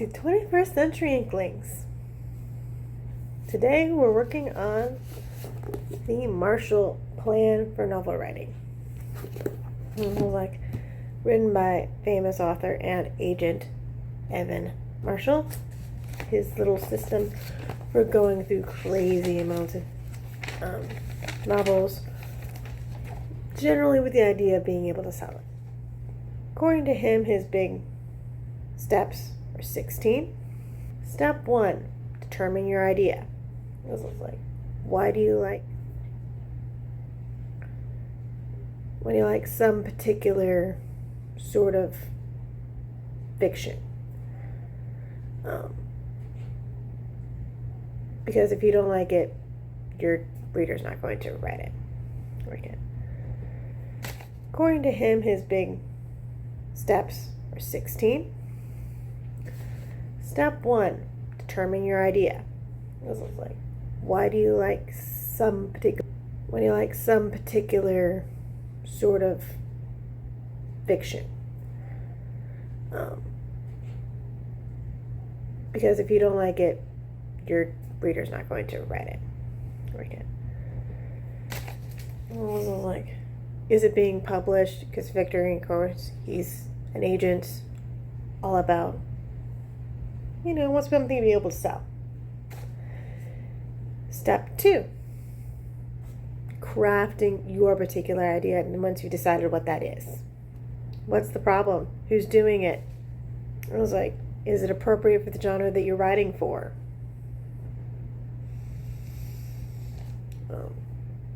to 21st Century Inklings. Today we're working on the Marshall Plan for Novel Writing. Written by famous author and agent Evan Marshall. His little system for going through crazy amounts of novels, generally with the idea of being able to sell it. According to him, his big steps are 16. Step 1, determine your idea. This is why do you like some particular sort of fiction? Because if you don't like it, your reader's not going to read it. According to him, his big steps are 16. Step 1, determine your idea. This is why do you like some particular sort of fiction? Because if you don't like it, your reader's not going to read it. Is it being published? Because Victor, of course, he's an agent, all about, wants something to be able to sell. Step 2, crafting your particular idea, and once you've decided what that is. What's the problem? Who's doing it? Is it appropriate for the genre that you're writing for?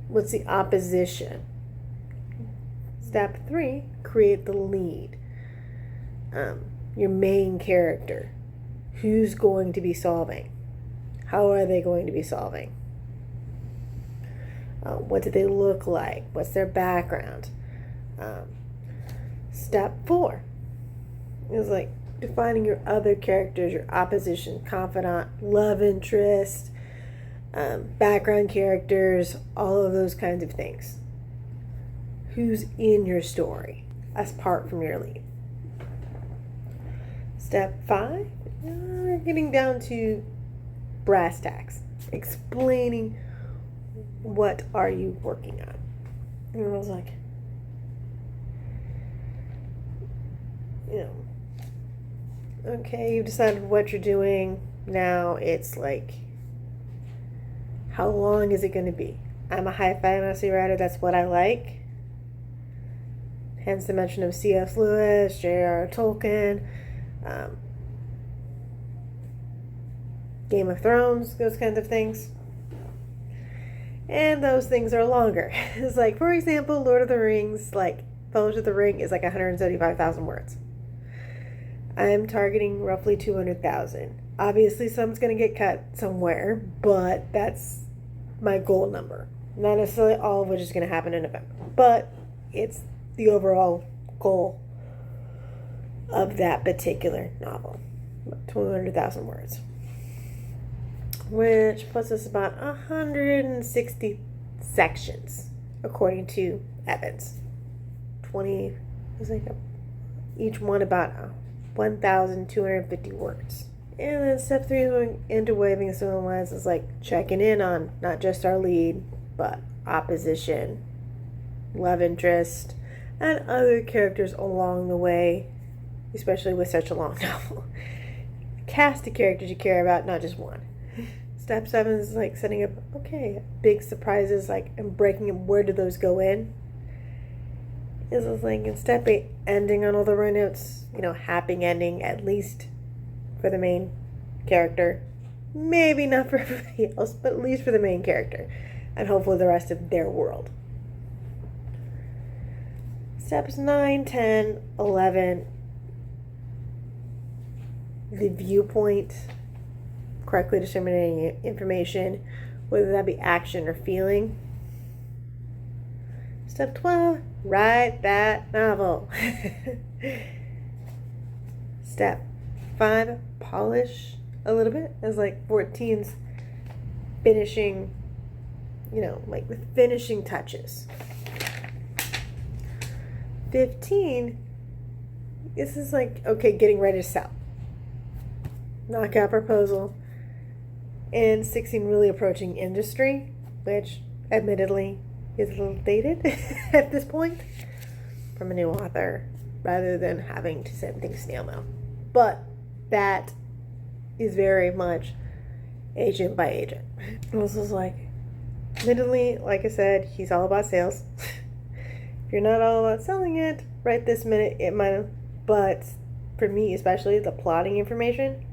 What's the opposition? Step 3, create the lead. Your main character. Who's going to be solving? How are they going to be solving? What do they look like? What's their background? Step 4 is defining your other characters, your opposition, confidant, love interest, background characters, all of those kinds of things. Who's in your story apart from your lead? Step 5, we're getting down to brass tacks, explaining what are you working on. And I was okay, you've decided what you're doing. Now it's how long is it going to be? I'm a high fantasy writer, that's what I like. Hence the mention of C.S. Lewis, J.R.R. Tolkien, Game of Thrones, those kinds of things. And those things are longer. It's for example, Lord of the Rings, Fellowship of the Ring is 175,000 words. I'm targeting roughly 200,000. Obviously, some's going to get cut somewhere, but that's my goal number. Not necessarily all of which is going to happen in November, but it's the overall goal of that particular novel. 200,000 words. Which puts us about 160 sections, according to Evans. Each one about 1,250 words. And then step 3 is going into waving some of the lines is checking in on not just our lead, but opposition, love interest, and other characters along the way, especially with such a long novel. Cast the characters you care about, not just one. Step 7 is setting up, big surprises, and breaking up where do those go in. This is in step 8, ending on all the right notes, happy ending, at least for the main character. Maybe not for everybody else, but at least for the main character. And hopefully the rest of their world. Steps 9, 10, 11, the viewpoint, correctly disseminating information, whether that be action or feeling. Step 12, write that novel. Step 5, polish a little bit, as 14's finishing, the finishing touches. 15, this is getting ready to sell. knockout proposal, and 16 really approaching industry, which admittedly is a little dated at this point from a new author rather than having to send things snail mail. But that is very much agent by agent. This is like, admittedly, like I said, he's all about sales. If you're not all about selling it right this minute, it might have, but for me especially, the plotting information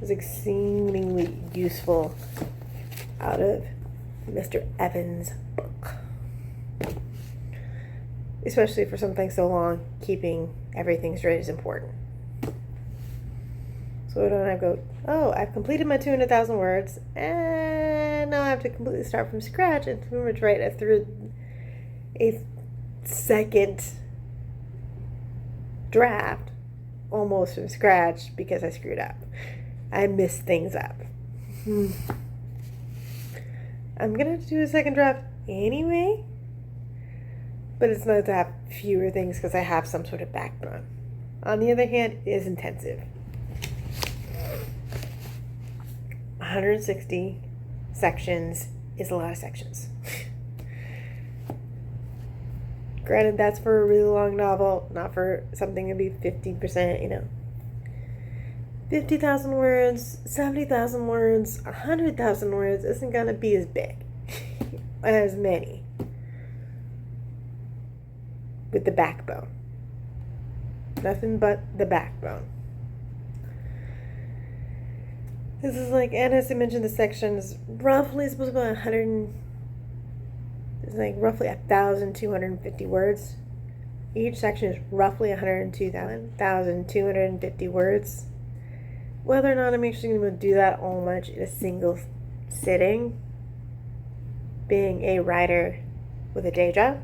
is exceedingly useful out of Mr. Evans' book. Especially for something so long, keeping everything straight is important. So I don't have to go, oh, I've completed my 200,000 words, and now I have to completely start from scratch and pretty much write a second draft almost from scratch because I screwed up. I messed things up. I'm gonna have to do a second draft anyway, but it's nice to have fewer things because I have some sort of backbone. On the other hand, it is intensive. 160 sections is a lot of sections. Granted, that's for a really long novel, not for something to be 50%, 50,000 words, 70,000 words, 100,000 words isn't gonna be as big as many with the backbone. Nothing but the backbone. This is like, and as I mentioned, the section is roughly supposed to be 100. It's like roughly 1,250 words. Each section is roughly 1,250 words. Whether or not I'm actually going to do that all much in a single sitting, being a writer with a day job,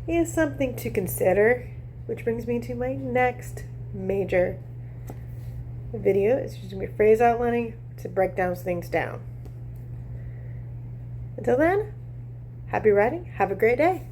is something to consider. Which brings me to my next major video. It's just going to be phrase outlining to break down things down. Until then, happy writing. Have a great day.